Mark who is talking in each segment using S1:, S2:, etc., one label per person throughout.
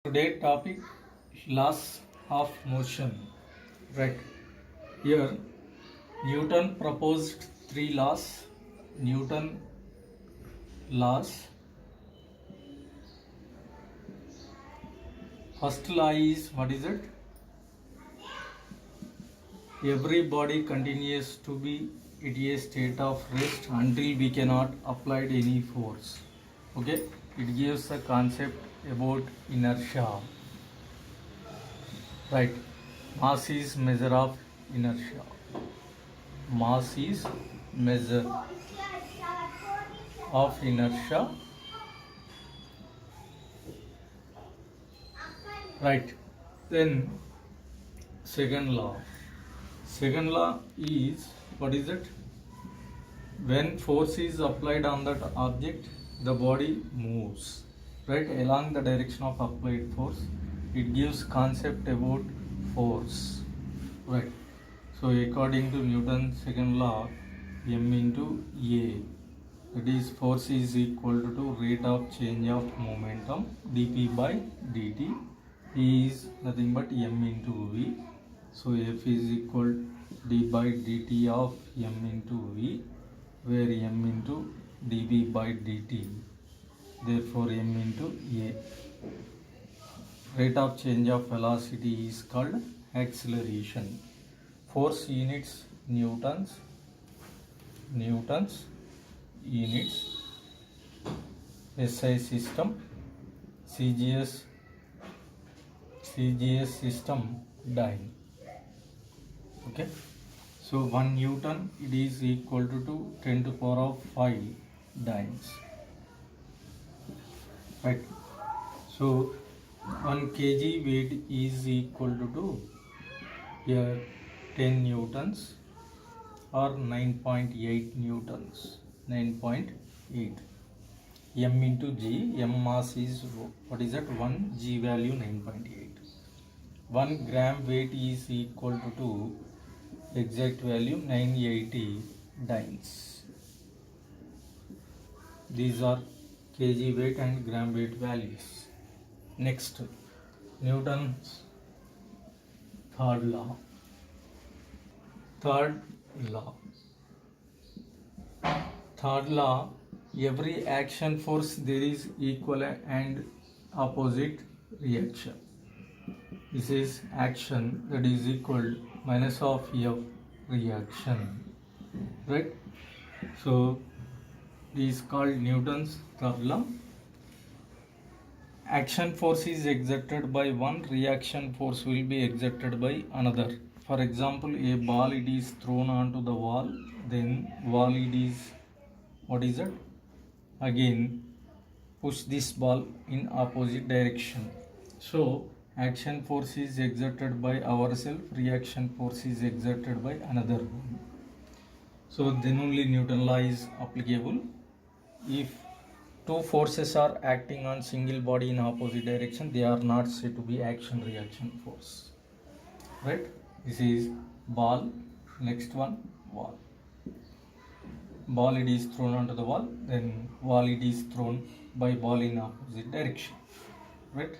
S1: Today topic laws of motion. Right here, Newton proposed three laws. Newton laws. First law is what is it? Every body continues to be at a state of rest until we cannot apply any force. Okay, it gives a concept about inertia. Right, mass is measure of inertia. Mass is measure of inertia. Right, then second law. Second law is what is it? When force is applied on that object, the body moves right along the direction of applied force. It gives concept about force. Right, so according to Newton's second law, m into a, that is force is equal to rate of change of momentum dp by dt. E is nothing but m into v. So F is equal d by dt of m into v, where m into dv by dt. Therefore m into a. Rate of change of velocity is called acceleration. Force units newtons. Newtons units. SI system. CGS system dyne. Okay, so 1 Newton it is equal to 10 to the power of 5 dynes. Right, so 1 kg weight is equal to here 10 newtons or 9.8 newtons. 9.8. M into G, M mass is what is that? 1, G value 9.8. 1 gram weight is equal to exact value 980 dynes. These are kg weight and gram weight values. Next, Newton's third law. Third law, every action force there is equal and opposite reaction. This is action that is equal minus of F reaction. Right? So this is called Newton's third law. Action force is exerted by one, reaction force will be exerted by another. For example, a ball it is thrown onto the wall, then wall it is what is it? Again push this ball in opposite direction. So action force is exerted by ourselves, reaction force is exerted by another one. So then only Newton law is applicable. If two forces are acting on single body in opposite direction, they are not said to be action reaction force. Right, this is ball. Next one, wall. Ball it is thrown onto the wall, then wall it is thrown by ball in opposite direction. Right,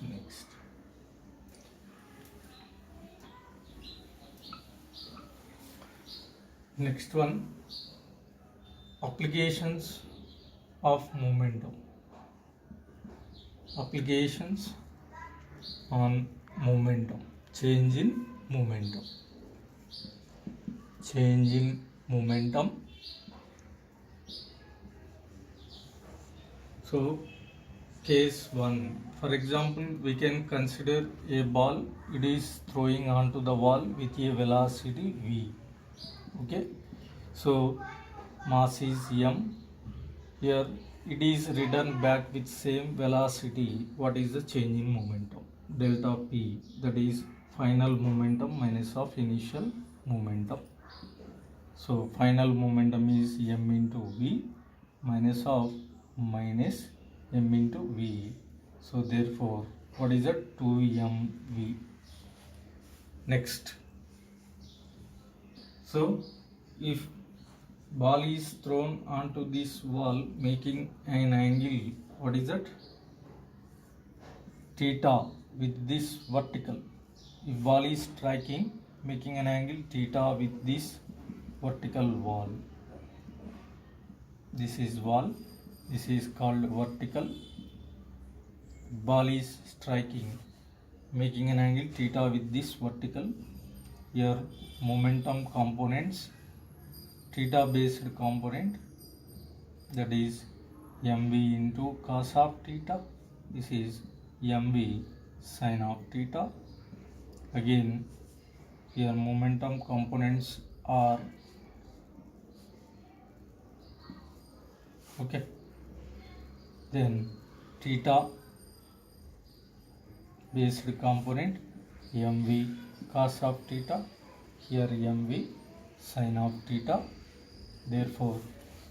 S1: next. Next one, applications of momentum. Applications on momentum. Change in momentum. Change in momentum. So case 1, for example, we can consider a ball it is throwing onto the wall with a velocity v. Okay, so mass is m. Here it is returned back with same velocity. What is the change in momentum? Delta p, that is final momentum minus of initial momentum. So final momentum is m into v minus of minus m into v. So therefore what is it? 2mv. Next, so if ball is thrown onto this wall making an angle, what is it? theta with this vertical. If ball is striking, making an angle theta with this vertical wall. This is wall, this is called vertical. Ball is striking, making an angle theta with this vertical. Here momentum components, theta based component, that is mv into cos of theta. This is mv sin of theta. Again here momentum components are okay. Then theta based component mv cos of theta, here mv sin of theta. Therefore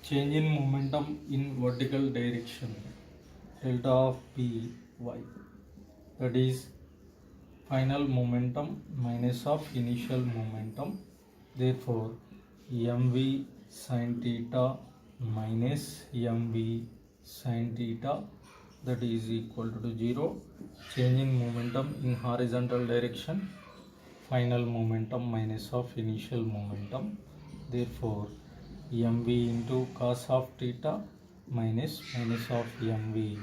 S1: change in momentum in vertical direction, delta of Py, that is final momentum minus of initial momentum. Therefore mv sin theta minus mv sin theta, that is equal to 0. Change in momentum in horizontal direction, final momentum minus of initial momentum. Therefore mv into cos of theta minus of mv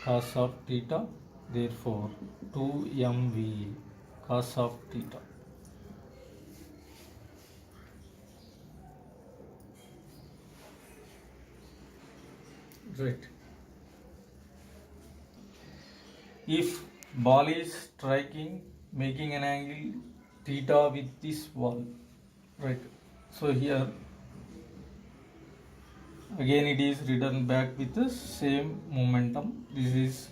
S1: cos of theta. Therefore 2mv cos of theta. Right. If ball is striking, making an angle theta with this wall, right? So here again it is written back with the same momentum. This is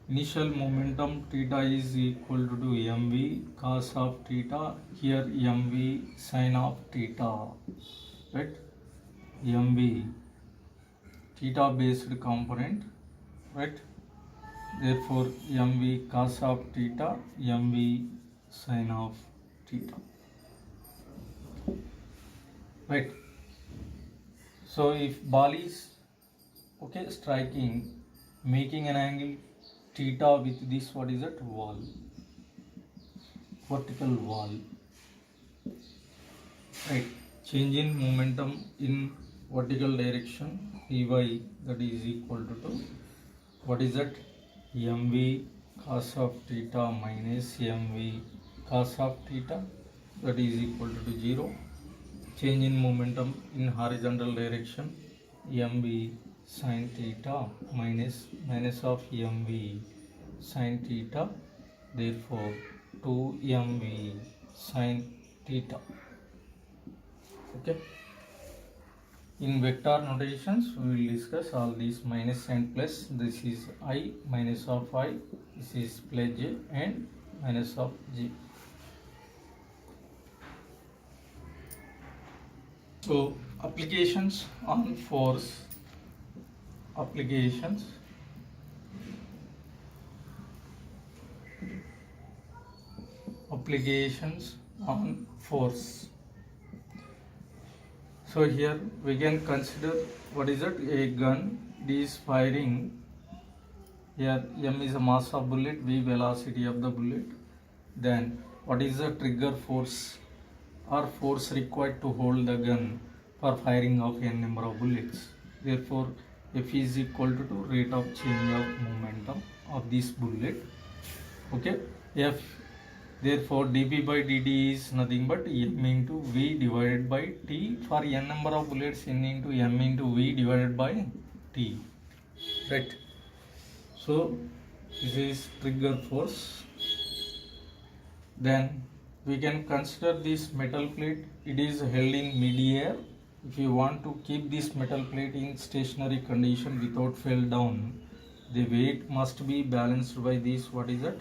S1: initial momentum, theta is equal to mv cos of theta, here mv sin of theta, right? mv theta based component, right? Therefore mv cos of theta, mv sin of theta, right? So if ball is okay striking, making an angle theta with this, what is that, wall, vertical wall, right? Change in momentum in vertical direction, Py, that is equal to what is that, mv cos of theta minus mv cos of theta, that is equal to 0. Change in momentum in horizontal direction, mv sin theta minus of mv sin theta. Therefore 2mv sin theta. Okay. In vector notations we will discuss all these minus and plus. This is I, minus of I, this is plus j and minus of j. So applications on force, applications on force. So here we can consider what is it, a gun, it is firing. Here m is the mass of bullet, v velocity of the bullet. Then what is the trigger force or force required to hold the gun for firing of n number of bullets? Therefore F is equal to rate of change of momentum of this bullet. Okay, F, therefore dp by dt is nothing but m into v divided by t for n number of bullets, n into m into v divided by t, right? So this is trigger force. Then we can consider this metal plate, it is held in mid-air. If you want to keep this metal plate in stationary condition without fall down, the weight must be balanced by this, what is it,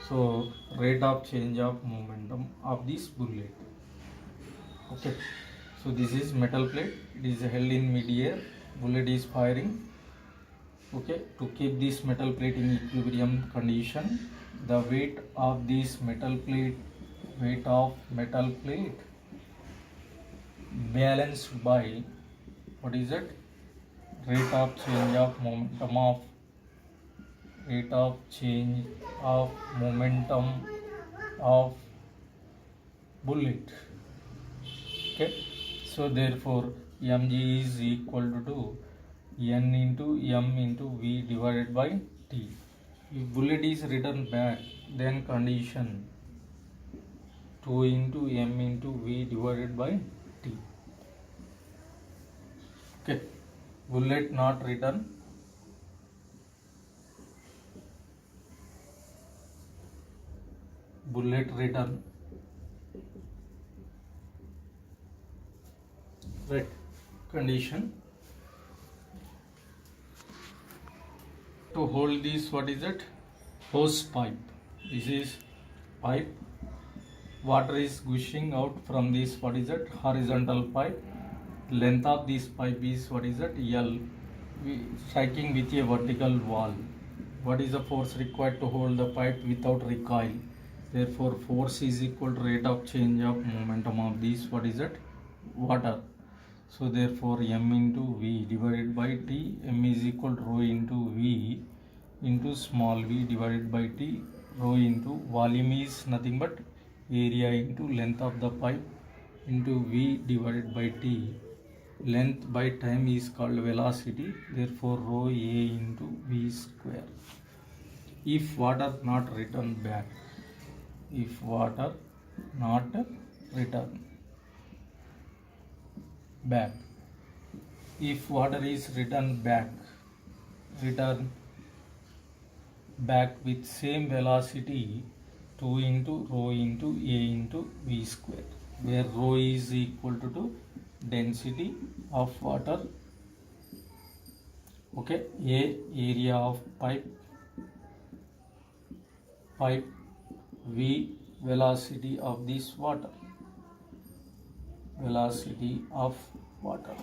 S1: so rate of change of momentum of this bullet. Okay, so this is metal plate, it is held in mid-air, bullet is firing. Okay, to keep this metal plate in equilibrium condition, the weight of this metal plate, balanced by what is it, rate of change of momentum of rate of change of momentum of bullet. Okay, so therefore mg is equal to n into m into v divided by t. If bullet is returned back, then condition 2 into m into v divided by t. Okay, bullet not return, bullet return, right? Condition to hold this, what is it? Hose pipe. This is pipe, water is gushing out from this, what is it? Horizontal pipe. Length of this pipe is, what is it? L. Striking with a vertical wall. What is the force required to hold the pipe without recoil? Therefore force is equal to rate of change of momentum of this, what is it? Water. So therefore m into v divided by t, m is equal to rho into v into small v divided by t. Rho into volume is nothing but area into length of the pipe into v divided by t. Length by time is called velocity, therefore rho a into v square. If water not return back, if water not return back, if water is return back with same velocity, 2 into rho into a into v square, where rho is equal to density of water, okay, a area of pipe, v velocity of this water, velocity of water.